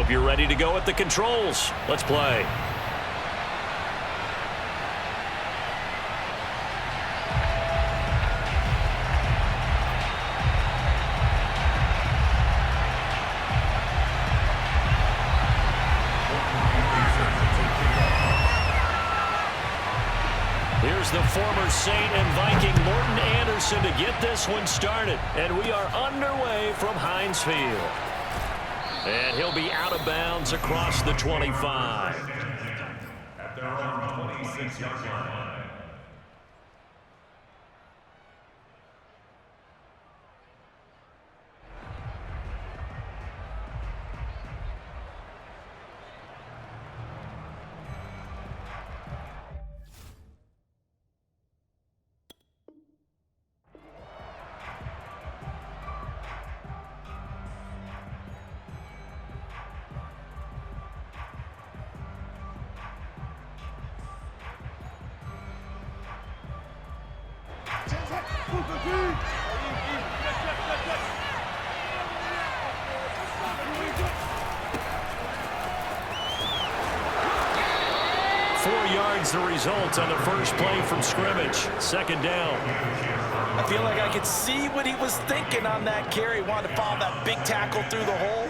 Hope you're ready to go at the controls. Let's play. Here's the former Saint and Viking Morton Anderson to get this one started. And we are underway from Heinz Field. And he'll be out of bounds across the 25. At their own 26-yard line. The result on the first play from scrimmage. Second down. I feel like I could see what he was thinking on that carry. Wanted to follow that big tackle through the hole.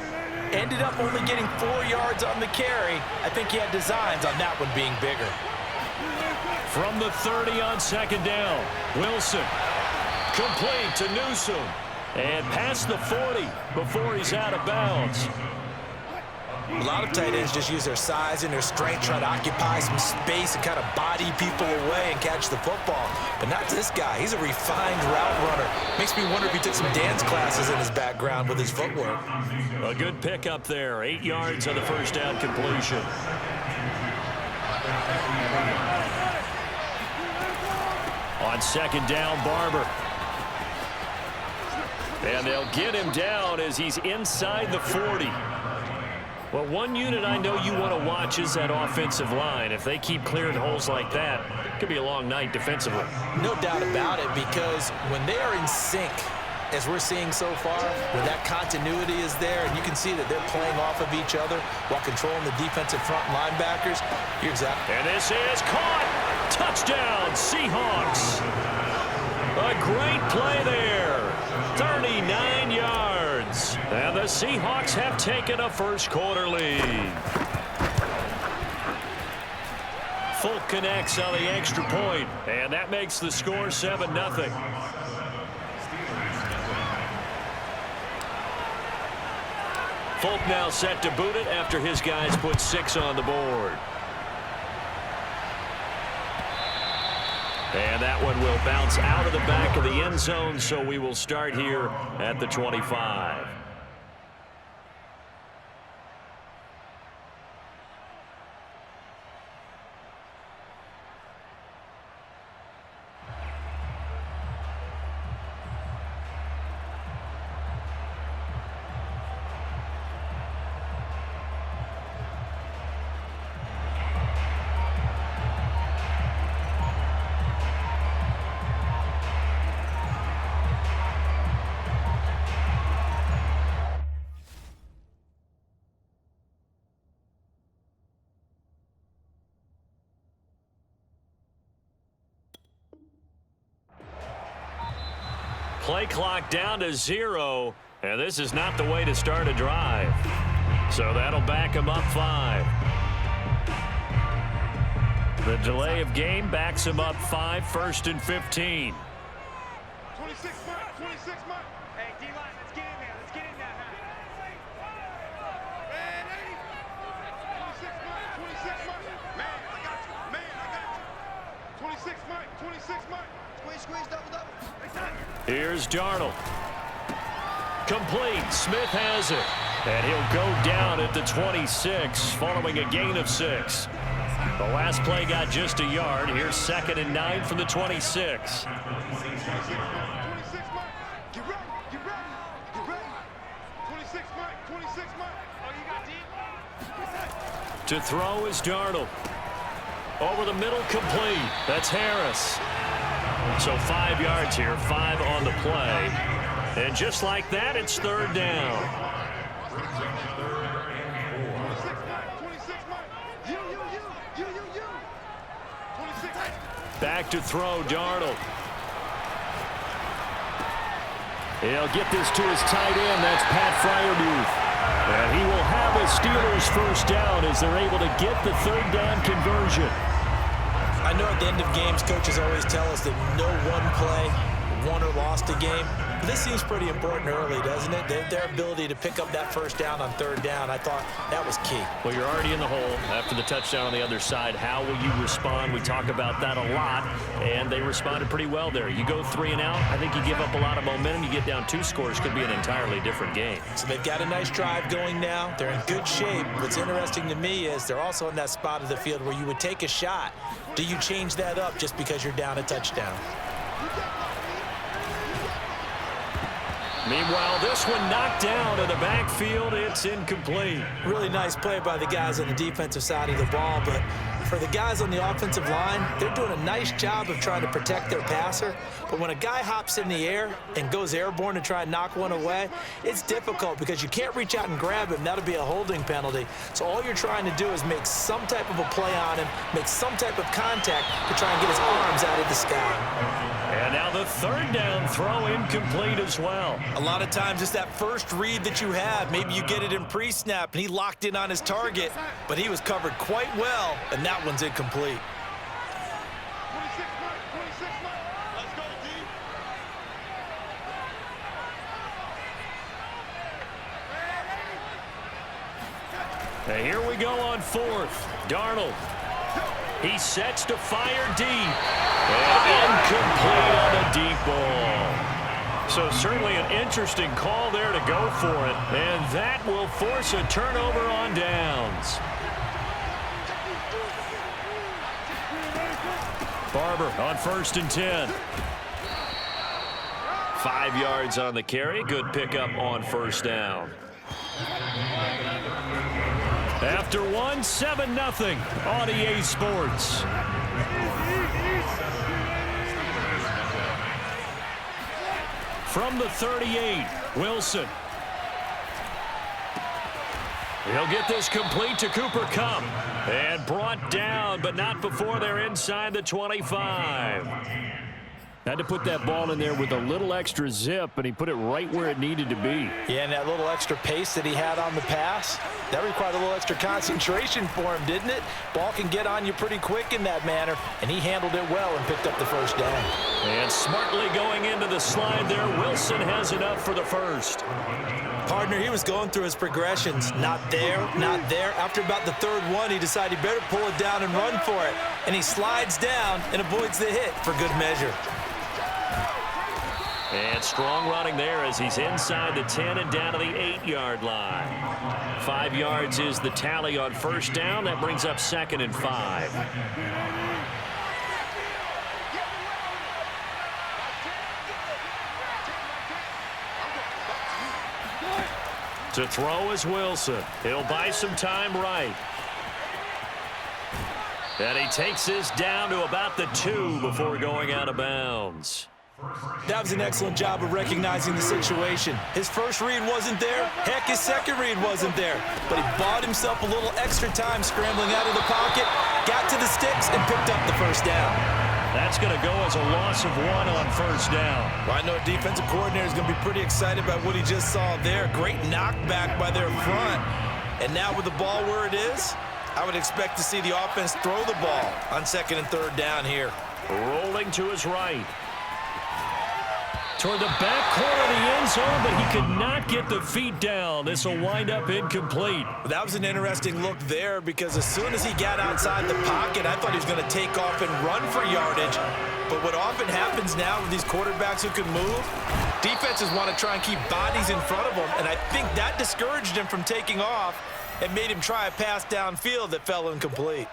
Ended up only getting 4 yards on the carry. I think he had designs on that one being bigger. From the 30 on second down. Wilson. Complete to Newsome. And past the 40 before he's out of bounds. A lot of tight ends just use their size and their strength, try to occupy some space and kind of body people away and catch the football. But not this guy. He's a refined route runner. Makes me wonder if he took some dance classes in his background with his footwork. A good pickup there. 8 yards on the first down completion. On second down, Barber. And they'll get him down as he's inside the 40. Well, one unit I know you want to watch is that offensive line. If they keep clearing holes like that, it could be a long night defensively. No doubt about it, because when they are in sync, as we're seeing so far, when that continuity is there, and you can see that they're playing off of each other while controlling the defensive front linebackers, you're exactly. And this is caught. Touchdown, Seahawks. A great play there. 39 yards. And the Seahawks have taken a first quarter lead. Folk connects on the extra point, and that makes the score 7-0. Folk now set to boot it after his guys put 6 on the board. And that one will bounce out of the back of the end zone, so we will start here at the 25. Play clock down to 0, and this is not the way to start a drive. So that'll back them up 5. The delay of game backs them up 5, 1st and 15. 26 Mike, 26 Mike. Hey, D-line, let's get in there. Let's get in there, man. Man, 26 Mike, 26 Mike. Man, I got you. Man, I got you. 26 Mike, 26 Mike. Squeeze, double. Here's Darnold. Complete. Smith has it. And he'll go down at the 26 following a gain of 6. The last play got just a yard. Here's 2nd and 9 from the 26. 26 Mike. Get ready. 26 Mike. 26 Mike. Oh, you got deep? To throw is Darnold. Over the middle, complete. That's Harris. So 5 yards here, 5 on the play. And just like that, it's 3rd down. Back to throw, Darnold. He'll get this to his tight end. That's Pat Freiermuth. And he will have a Steelers first down as they're able to get the third down conversion. I know at the end of games, coaches always tell us that no one play won or lost a game. But this seems pretty important early, doesn't it? Their ability to pick up that first down on third down, I thought that was key. Well, you're already in the hole after the touchdown on the other side. How will you respond? We talk about that a lot, and they responded pretty well there. You go 3 and out, I think you give up a lot of momentum. You get down 2 scores, could be an entirely different game. So they've got a nice drive going now. They're in good shape. What's interesting to me is they're also in that spot of the field where you would take a shot. Do you change that up just because you're down a touchdown? Meanwhile, this one knocked down in the backfield. It's incomplete. Really nice play by the guys on the defensive side of the ball, but for the guys on the offensive line, they're doing a nice job of trying to protect their passer. But when a guy hops in the air and goes airborne to try and knock one away, it's difficult because you can't reach out and grab him. That'll be a holding penalty. So all you're trying to do is make some type of a play on him, make some type of contact to try and get his arms out of the sky. And now the third down throw incomplete as well. A lot of times it's that first read that you have. Maybe you get it in pre-snap, and he locked in on his target, but he was covered quite well, and that one's incomplete. 26 months. Let's go, D. And here we go on 4th. Darnold. He sets to fire deep. And incomplete on a deep ball. So certainly an interesting call there to go for it. And that will force a turnover on downs. Barber on 1st and 10. 5 yards on the carry. Good pickup on first down. After 1, 7-0 on EA Sports. From the 38, Wilson. He'll get this complete to Cooper Kupp. And brought down, but not before they're inside the 25. Had to put that ball in there with a little extra zip, and he put it right where it needed to be. Yeah, and that little extra pace that he had on the pass, that required a little extra concentration for him, didn't it? Ball can get on you pretty quick in that manner, and he handled it well and picked up the first down. And smartly going into the slide there, Wilson has enough for the first. Partner, he was going through his progressions. Not there, not there. After about the third one, he decided he better pull it down and run for it. And he slides down and avoids the hit for good measure. And strong running there as he's inside the 10 and down to the 8-yard line. 5 yards is the tally on first down. That brings up 2nd and 5. To throw is Wilson. He'll buy some time right. And he takes this down to about the 2 before going out of bounds. That was an excellent job of recognizing the situation. His first read wasn't there. Heck, his second read wasn't there. But he bought himself a little extra time scrambling out of the pocket, got to the sticks, and picked up the first down. That's going to go as a loss of 1 on first down. Well, I know a defensive coordinator is going to be pretty excited about what he just saw there. Great knockback by their front. And now with the ball where it is, I would expect to see the offense throw the ball on 2nd and 3rd down here. Rolling to his right. Toward the back corner of the end zone, but he could not get the feet down. This will wind up incomplete. That was an interesting look there because as soon as he got outside the pocket, I thought he was going to take off and run for yardage. But what often happens now with these quarterbacks who can move, defenses want to try and keep bodies in front of them, and I think that discouraged him from taking off and made him try a pass downfield that fell incomplete.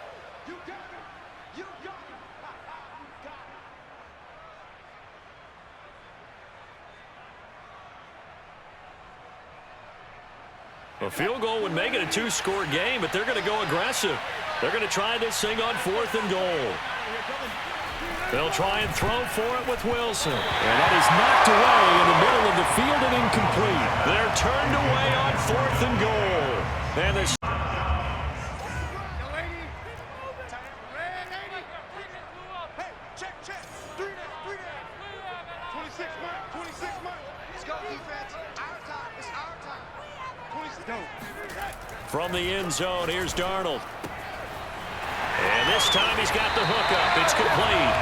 A field goal would make it a 2-score game, but they're going to go aggressive. They're going to try this thing on 4th and goal. They'll try and throw for it with Wilson. And that is knocked away in the middle of the field and incomplete. They're turned away on 4th and goal. And the Hey, check. From the end zone, here's Darnold. And this time he's got the hook up. It's complete.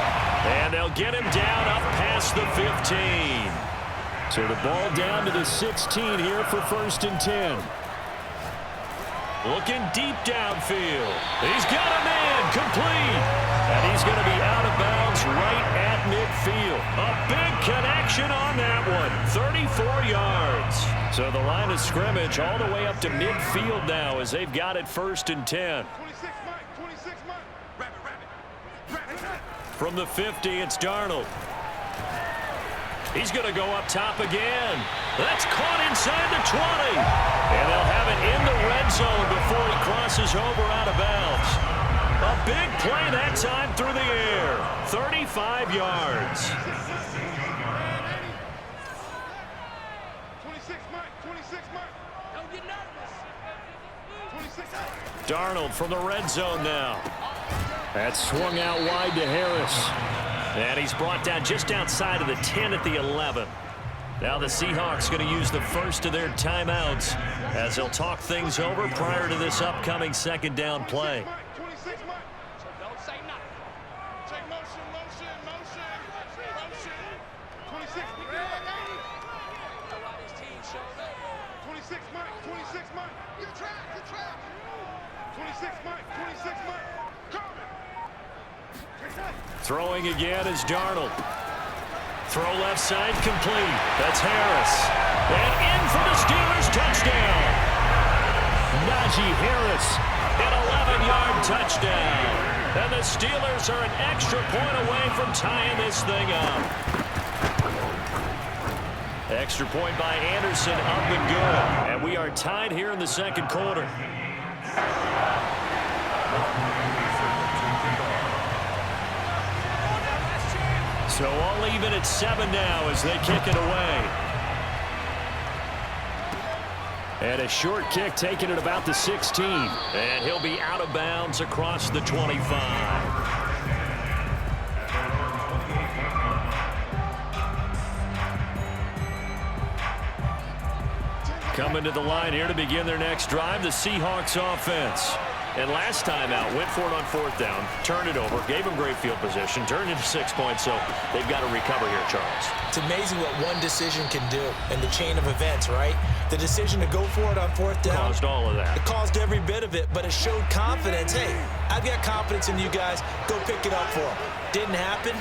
And they'll get him down up past the 15. So the ball down to the 16 here for 1st and 10. Looking deep downfield. He's got a man complete. And he's going to be out of bounds right at midfield. A big connection on that one. 34 yards. So the line of scrimmage all the way up to midfield now as they've got it 1st and 10. 26 Mike. Rabbit. From the 50, it's Darnold. He's going to go up top again. That's caught inside the 20. And they'll have it in the red zone before he crosses over out of bounds. A big play that time through the air. 35 yards. 26 Mike. Don't get nervous. 26 Mike. Darnold from the red zone now. That's swung out wide to Harris. And he's brought down just outside of the 10 at the 11. Now the Seahawks going to use the first of their timeouts as they'll talk things over prior to this upcoming 2nd down play. 26 Mike. Don't say nothing. Take motion. 26 Mike. 26 Mike. You trap. 26 Mike. Throwing again is Darnold. Throw left side complete. That's Harris. And in for the Steelers touchdown. Najee Harris, an 11-yard touchdown. And the Steelers are an extra point away from tying this thing up. Extra point by Anderson, up and good. And we are tied here in the 2nd quarter. So all even at 7 now as they kick it away. And a short kick taken at about the 16. And he'll be out of bounds across the 25. Coming to the line here to begin their next drive, the Seahawks offense. And last time out, went for it on 4th down, turned it over, gave them great field position, turned into 6 points, so they've got to recover here, Charles. It's amazing what one decision can do in the chain of events, right? The decision to go for it on 4th down. Caused all of that. It caused every bit of it, but it showed confidence. Hey, I've got confidence in you guys. Go pick it up for them. Didn't happen.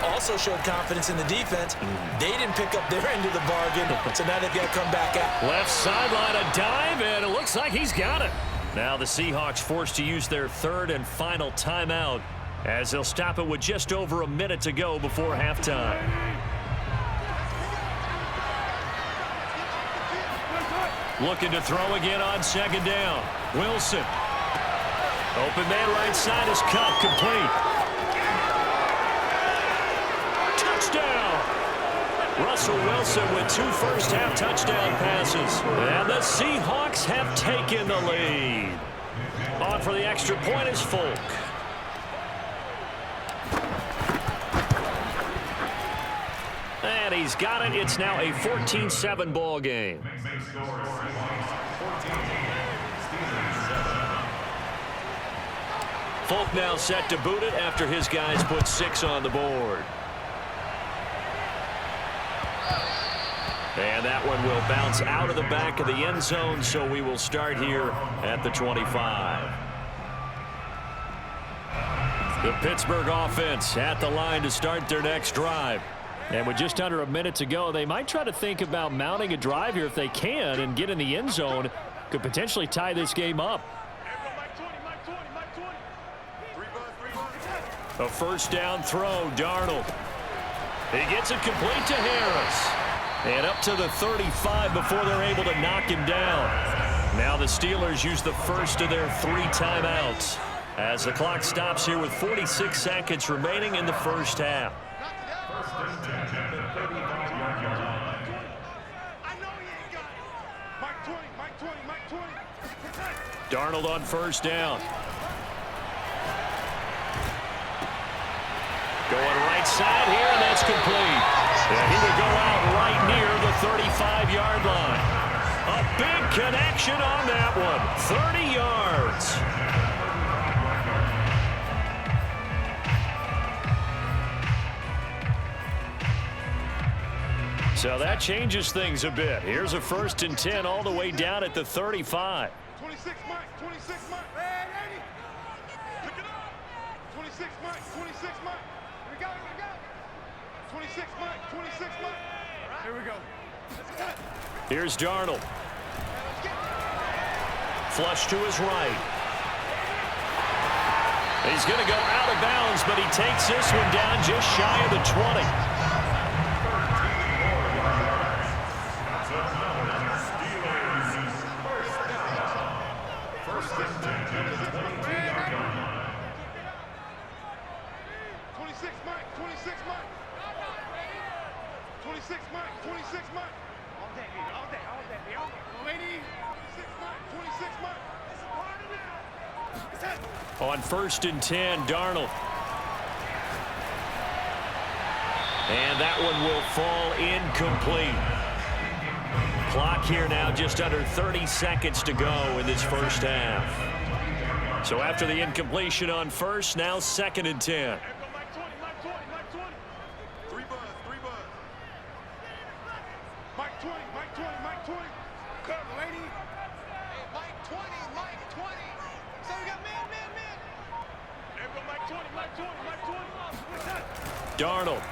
Also showed confidence in the defense. They didn't pick up their end of the bargain, so now they've got to come back out. Left sideline, a dive, and it looks like he's got it. Now the Seahawks forced to use their 3rd and final timeout as they'll stop it with just over a minute to go before halftime. Looking to throw again on 2nd down. Wilson. Open man right side is cut, complete. Touchdown! Russell Wilson with 2 first-half touchdown passes. And the Seahawks have taken the lead. On for the extra point is Folk. And he's got it. It's now a 14-7 ball game. Folk now set to boot it after his guys put 6 on the board. And that one will bounce out of the back of the end zone, so we will start here at the 25. The Pittsburgh offense at the line to start their next drive. And with just under a minute to go, they might try to think about mounting a drive here if they can and get in the end zone. Could potentially tie this game up. A first down throw, Darnold. He gets it complete to Harris. And up to the 35 before they're able to knock him down. Now the Steelers use the first of their 3 timeouts as the clock stops here with 46 seconds remaining in the first half. Darnold on first down. Going right side here, and that's complete. And he will go out right near the 35-yard line. A Big connection on that one. 30 yards. So that changes things a bit. Here's a 1st and 10 all the way down at the 35. 26 Mike, 26 Mike. Hey, ready? Pick it up. 26 Mike, 26 Mike. Here we go, here we go. 26 Mike, 26 Mike. All right. Here we go. Let's go. Here's Darnold. Flush to his right. He's going to go out of bounds, but he takes this one down just shy of the 20. On 1st and 10, Darnold. And that one will fall incomplete. Clock here now just under 30 seconds to go in this first half. So after the incompletion on first, now 2nd and 10. Darnold.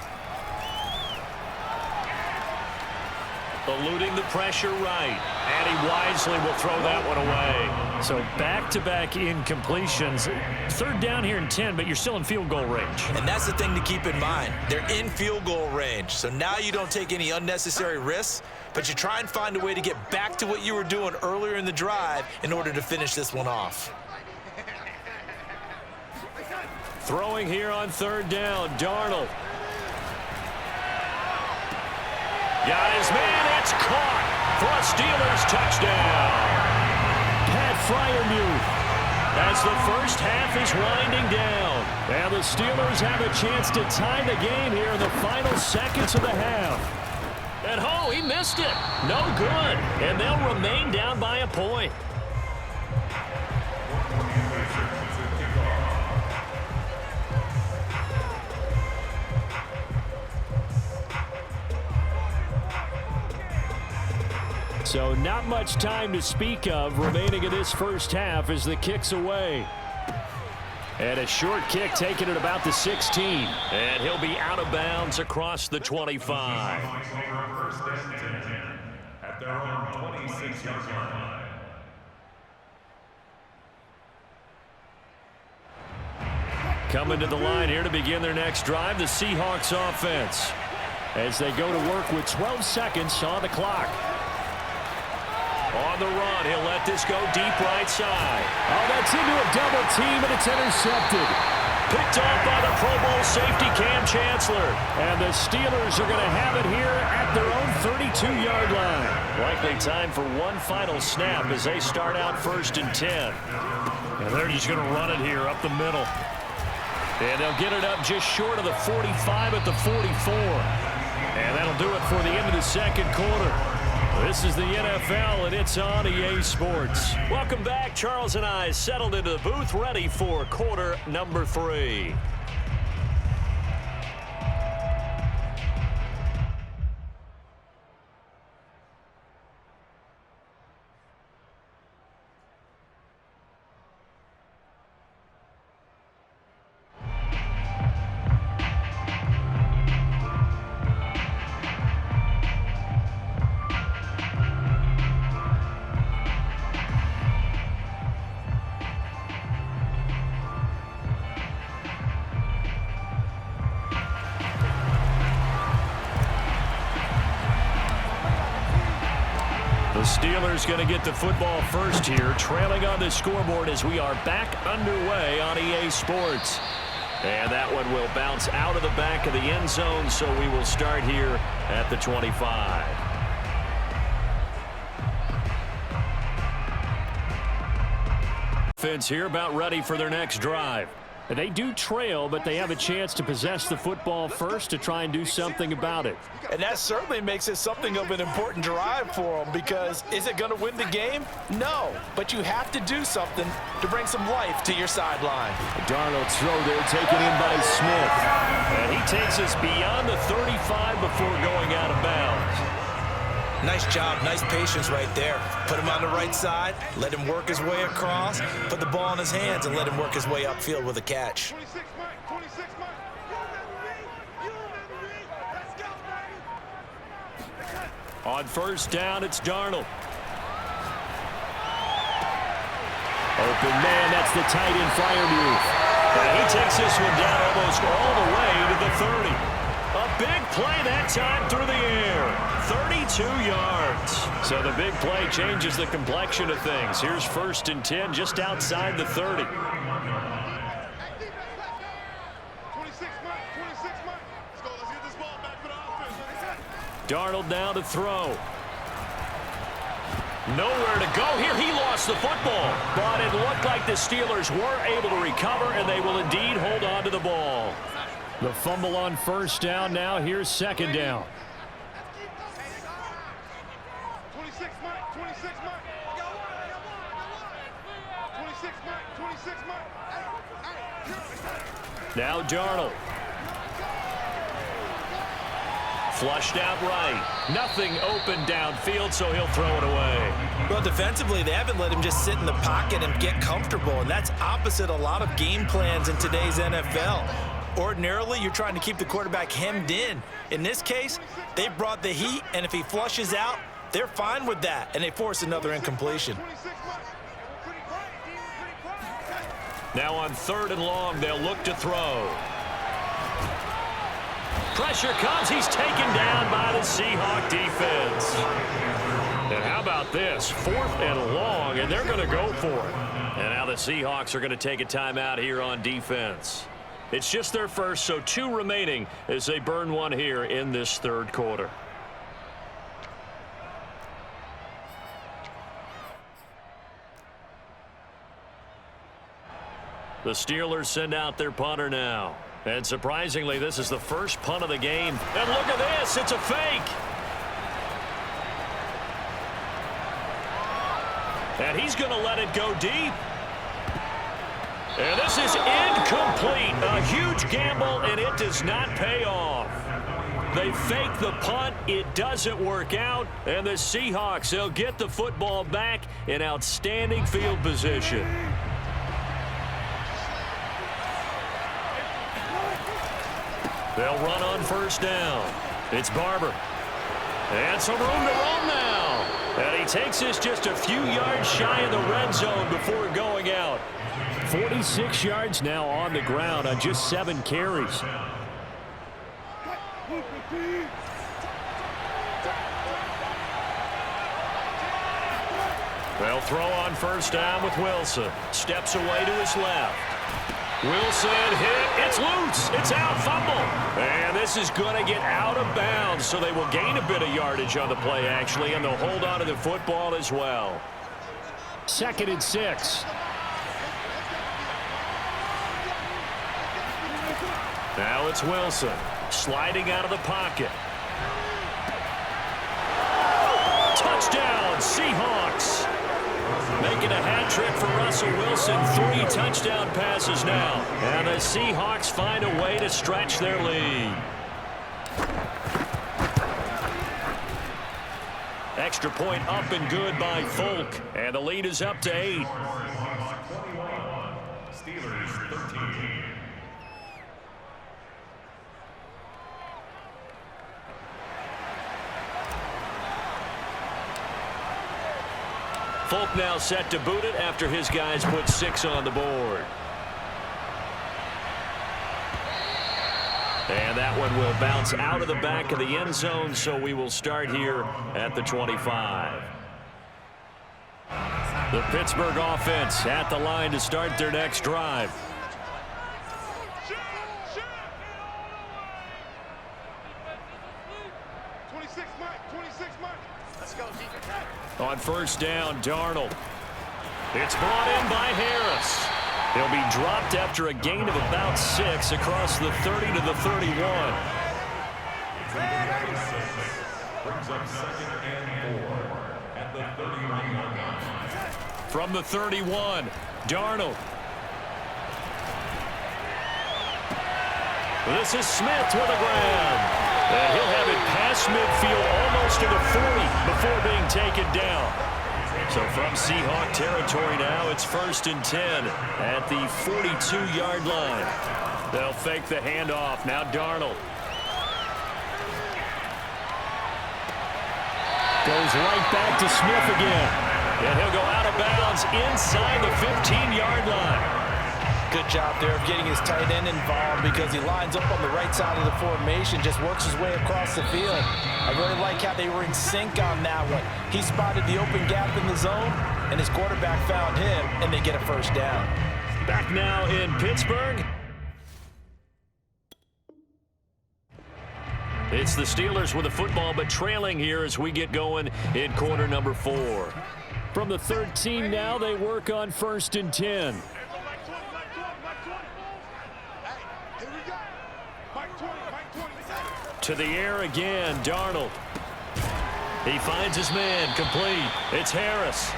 Eluding the pressure right. And he wisely will throw that one away. So back-to-back incompletions. 3rd down here and 10, but you're still in field goal range. And that's the thing to keep in mind. They're in field goal range. So now you don't take any unnecessary risks, but you try and find a way to get back to what you were doing earlier in the drive in order to finish this one off. Throwing here on 3rd down, Darnold. Got his man, it's caught for a Steelers touchdown. Pat Freiermuth as the first half is winding down. And the Steelers have a chance to tie the game here in the final seconds of the half. And oh, he missed it. No good. And they'll remain down by a point. So not much time to speak of remaining in this first half as the kick's away. And a short kick taken at about the 16. And he'll be out of bounds across the 25. At their own 26-yard line. Coming to the line here to begin their next drive, the Seahawks offense. As they go to work with 12 seconds on the clock. On the run, he'll let this go deep right side. Oh, that's into a double team, and it's intercepted. Picked off by the Pro Bowl safety Cam Chancellor. And the Steelers are going to have it here at their own 32-yard line. Likely time for one final snap as they start out 1st and 10. And they're just going to run it here up the middle. And they'll get it up just short of the 45 at the 44. And that'll do it for the end of the second quarter. This is the NFL, and it's on EA Sports. Welcome back. Charles and I settled into the booth, ready for quarter number 3. The Steelers going to get the football first here, trailing on the scoreboard as we are back underway on EA Sports. And that one will bounce out of the back of the end zone, so we will start here at the 25. Offense here about ready for their next drive. They do trail, but they have a chance to possess the football first to try and do something about it. And that certainly makes it something of an important drive for them, because is it going to win the game? No, but you have to do something to bring some life to your sideline. Darnold's throw there taken in by Smith. And he takes us beyond the 35 before going out of bounds. Nice job, nice patience right there. Put him on the right side, let him work his way across, put the ball in his hands, and let him work his way upfield with a catch. 26 Mike, 26 Mike. On first down, it's Darnold. Open man, that's the tight end Freiermuth. And he takes this one down almost all the way to the 30. A big play that time through the air. 32 yards. So the big play changes the complexion of things. Here's 1st and 10 just outside the 30. 26 Mike, 26 Mike. Let's go, let's get this ball back for the offense. Darnold now to throw. Nowhere to go here. He lost the football. But it looked like the Steelers were able to recover, and they will indeed hold on to the ball. The fumble on first down. Now here's 2nd down. 26 Mike, 26 Mike. 26 Mike, 26 Mike. Now Darnold. Flushed out right. Nothing open downfield, so he'll throw it away. Well, defensively, they haven't let him just sit in the pocket and get comfortable, and that's opposite a lot of game plans in today's NFL. Ordinarily, you're trying to keep the quarterback hemmed in. In this case, they brought the heat, and if he flushes out, they're fine with that, and they force another incompletion. Now on 3rd and long, they'll look to throw. Pressure comes. He's taken down by the Seahawk defense. And how about this? 4th and long, and they're going to go for it. And now the Seahawks are going to take a timeout here on defense. It's just their first, so 2 remaining as they burn one here in this 3rd quarter. The Steelers send out their punter now. And surprisingly, this is the first punt of the game. And look at this, it's a fake. And he's going to let it go deep. And this is incomplete. A huge gamble, and it does not pay off. They fake the punt. It doesn't work out. And the Seahawks, they'll get the football back in outstanding field position. They'll run on first down. It's Barber. And some room to roam now. And he takes this just a few yards shy of the red zone before going out. 46 yards now on the ground on just 7 carries. They'll throw on first down with Wilson. Steps away to his left. Wilson hit. It's loose. It's out. Fumble. And this is going to get out of bounds, so they will gain a bit of yardage on the play, actually, and they'll hold on to the football as well. 2nd and 6. Now it's Wilson sliding out of the pocket. Touchdown, Seahawks. Making a hat trick for Russell Wilson. 3 touchdown passes now. And the Seahawks find a way to stretch their lead. Extra point up and good by Folk. And the lead is up to 8. Steelers 13. Folk now set to boot it after his guys put 6 on the board. And that one will bounce out of the back of the end zone, so we will start here at the 25. The Pittsburgh offense at the line to start their next drive. On first down, Darnold. It's brought in by Harris. He'll be dropped after a gain of about 6 across the 30 to the 31. Brings up 2nd and 4 at the 31 line. From the 31, Darnold. This is Smith with a grab. And he'll have it past midfield almost to the 40 before being taken down. So from Seahawk territory now, it's 1st and 10 at the 42-yard line. They'll fake the handoff. Now Darnold. Goes right back to Smith again. And he'll go out of bounds inside the 15-yard line. Good job there of getting his tight end involved because he lines up on the right side of the formation, just works his way across the field. I really like how they were in sync on that one. He spotted the open gap in the zone, and his quarterback found him, and they get a 1st down. Back now in Pittsburgh. It's the Steelers with the football, but trailing here as we get going in quarter number 4. From the 13 now, they work on 1st and 10. To the air again, Darnold. He finds his man, complete. It's Harris.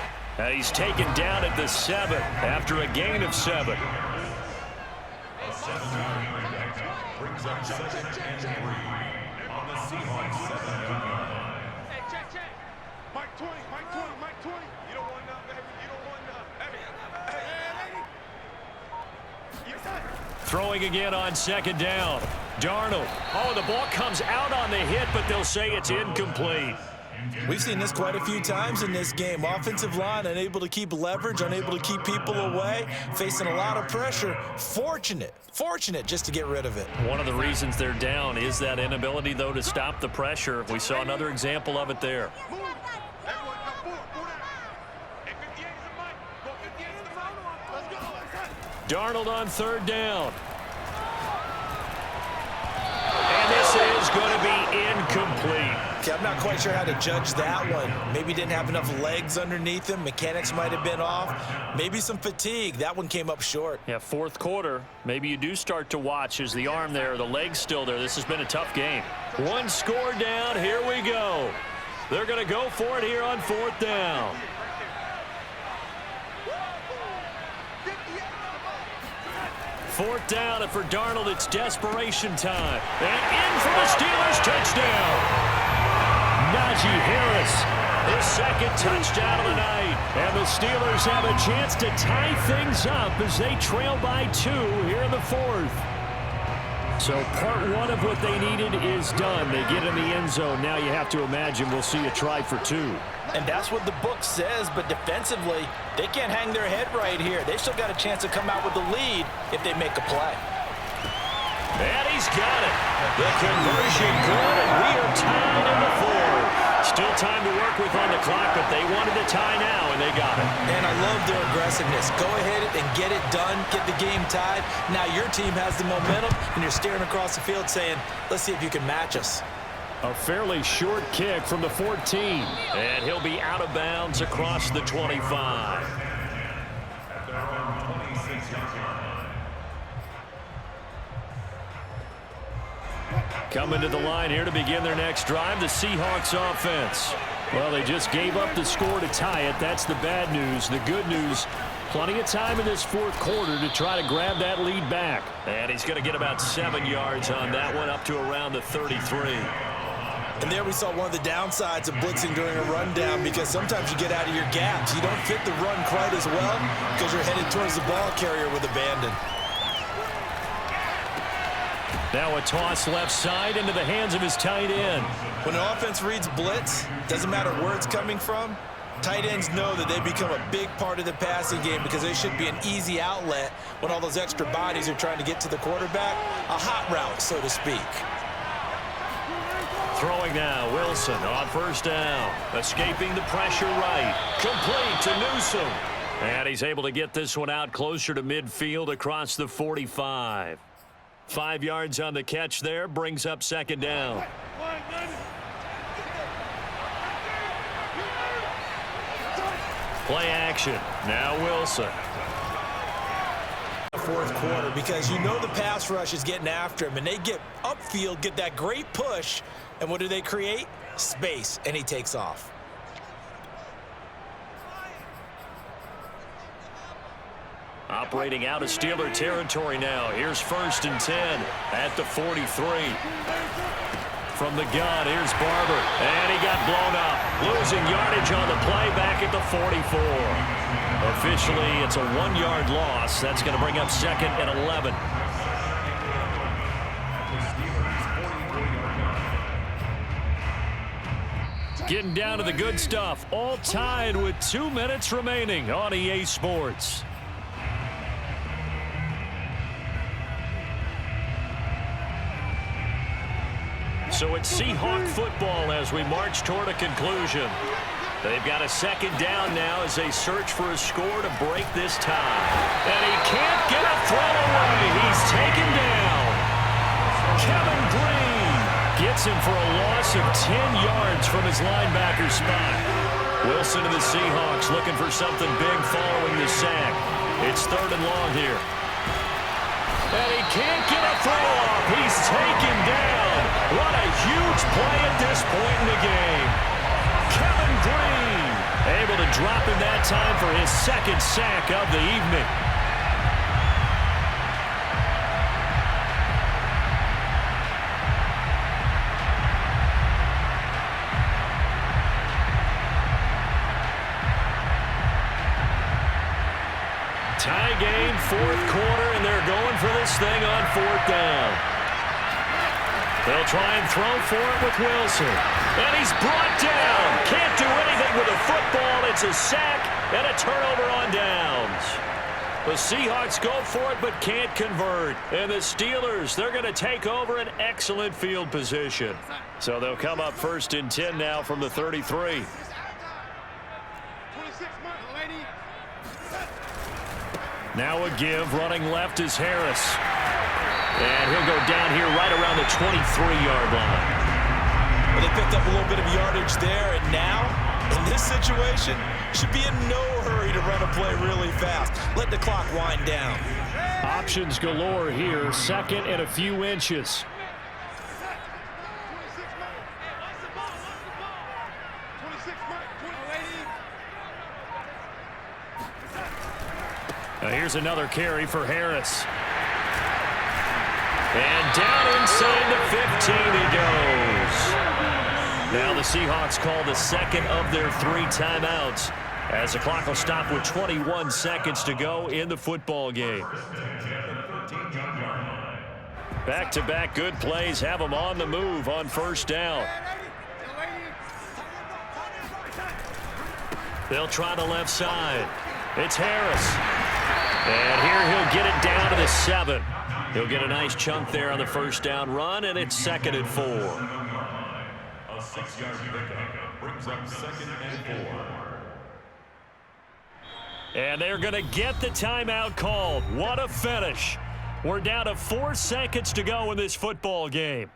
He's taken down at the 7 after a gain of 7. A 7-yard pickup brings up 2nd and 3 on the Seahawks 7-yard line. Hey, check. Mike 20, Mike 20, Mike 20. You don't want none, baby. You don't want none. Hey, lady. You done. Throwing again on 2nd down. Darnold. Oh, the ball comes out on the hit, but they'll say it's incomplete. We've seen this quite a few times in this game. Offensive line unable to keep leverage, unable to keep people away, facing a lot of pressure. Fortunate just to get rid of it. One of the reasons they're down is that inability, though, to stop the pressure. We saw another example of it there. Move. Everyone, come forward. Move down. Hey, 58 is the mic. Go 58 is the mic. Let's go. Darnold on 3rd down. And this is going to be incomplete. Okay, I'm not quite sure how to judge that one. Maybe didn't have enough legs underneath him. Mechanics might have been off. Maybe some fatigue. That one came up short. Yeah, 4th quarter. Maybe you do start to watch as the arm there, the leg's still there. This has been a tough game. 1 score down. Here we go. They're going to go for it here on 4th down. Fourth down, and for Darnold, it's desperation time. And in for the Steelers touchdown. Najee Harris, his 2nd touchdown of the night. And the Steelers have a chance to tie things up as they trail by 2 here in the 4th. So part 1 of what they needed is done. They get in the end zone. Now you have to imagine we'll see a try for 2. And that's what the book says, but defensively, they can't hang their head right here. They've still got a chance to come out with the lead if they make a play. And he's got it. The conversion good, and we are tied in the 4th. Still time to work with on the clock, but they wanted to tie now, and they got it. And I love their aggressiveness. Go ahead and get it done, get the game tied. Now your team has the momentum, and you're staring across the field saying, let's see if you can match us. A fairly short kick from the 14. And he'll be out of bounds across the 25. Coming to the line here to begin their next drive, the Seahawks offense. Well, they just gave up the score to tie it. That's the bad news. The good news, plenty of time in this 4th quarter to try to grab that lead back. And he's going to get about 7 yards on that one, up to around the 33. And there we saw one of the downsides of blitzing during a rundown, because sometimes you get out of your gaps. You don't fit the run quite as well because you're headed towards the ball carrier with abandon. Now a toss left side into the hands of his tight end. When an offense reads blitz, doesn't matter where it's coming from, tight ends know that they become a big part of the passing game because they should be an easy outlet when all those extra bodies are trying to get to the quarterback. A hot route, so to speak. Throwing now, Wilson on 1st down. Escaping the pressure right. Complete to Newsome. And he's able to get this one out closer to midfield across the 45. 5 yards on the catch there, brings up 2nd down. Play action. Now Wilson. fourth quarter because you know the pass rush is getting after him, and they get upfield, get that great push, and what do they create? Space, and he takes off. Operating out of Steeler territory now. Here's 1st and 10 at the 43. From the gun, here's Barber, and he got blown up. Losing yardage on the play back at the 44. Officially, it's a 1-yard loss. That's going to bring up 2nd and 11. Getting down to the good stuff. All tied with 2 minutes remaining on EA Sports. So it's Seahawk football as we march toward a conclusion. They've got a 2nd down now as they search for a score to break this tie. And he can't get a throw away. He's taken down. Kevin Green gets him for a loss of 10 yards from his linebacker spot. Wilson and the Seahawks looking for something big following the sack. It's 3rd and long here. And he can't get a throw off. He's taken down. What a huge play at this point in the game. Kevin Green able to drop him that time for his 2nd sack of the evening. Tie game, 4th quarter, and they're going for this thing on 4th down. They'll try and throw for it with Wilson. And he's brought down. Can't do anything with a football. It's a sack and a turnover on downs. The Seahawks go for it but can't convert. And the Steelers, they're going to take over an excellent field position. So they'll come up 1st and 10 now from the 33. Now a give. Running left is Harris. And he'll go down here right around the 23-yard line. Well, they picked up a little bit of yardage there, and now, in this situation, should be in no hurry to run a play really fast. Let the clock wind down. Options galore here. 2nd and a few inches. Now here's another carry for Harris. And down inside the 15 he goes. Now the Seahawks call the 2nd of their 3 timeouts as the clock will stop with 21 seconds to go in the football game. Back-to-back good plays have them on the move on 1st down. They'll try the left side. It's Harris. And here he'll get it down to the 7. He'll get a nice chunk there on the 1st down run, and it's 2nd and 4. A 6-yard pickup brings up 2nd and 4. And they're going to get the timeout called. What a finish. We're down to 4 seconds to go in this football game.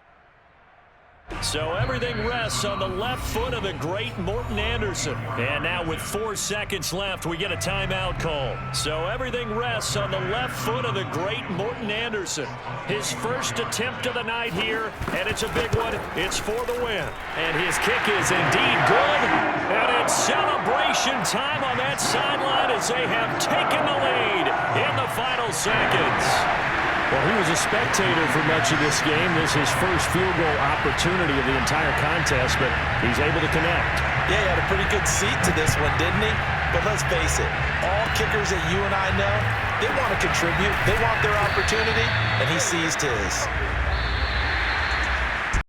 So everything rests on the left foot of the great Morton Anderson. And now with 4 seconds left, we get a timeout call. So everything rests on the left foot of the great Morton Anderson. His first attempt of the night here, and it's a big one. It's for the win. And his kick is indeed good. And it's celebration time on that sideline as they have taken the lead in the final seconds. Well, he was a spectator for much of this game. This is his first field goal opportunity of the entire contest, but he's able to connect. Yeah, he had a pretty good seat to this one, didn't he? But let's face it, all kickers that you and I know, they want to contribute. They want their opportunity, and he seized his.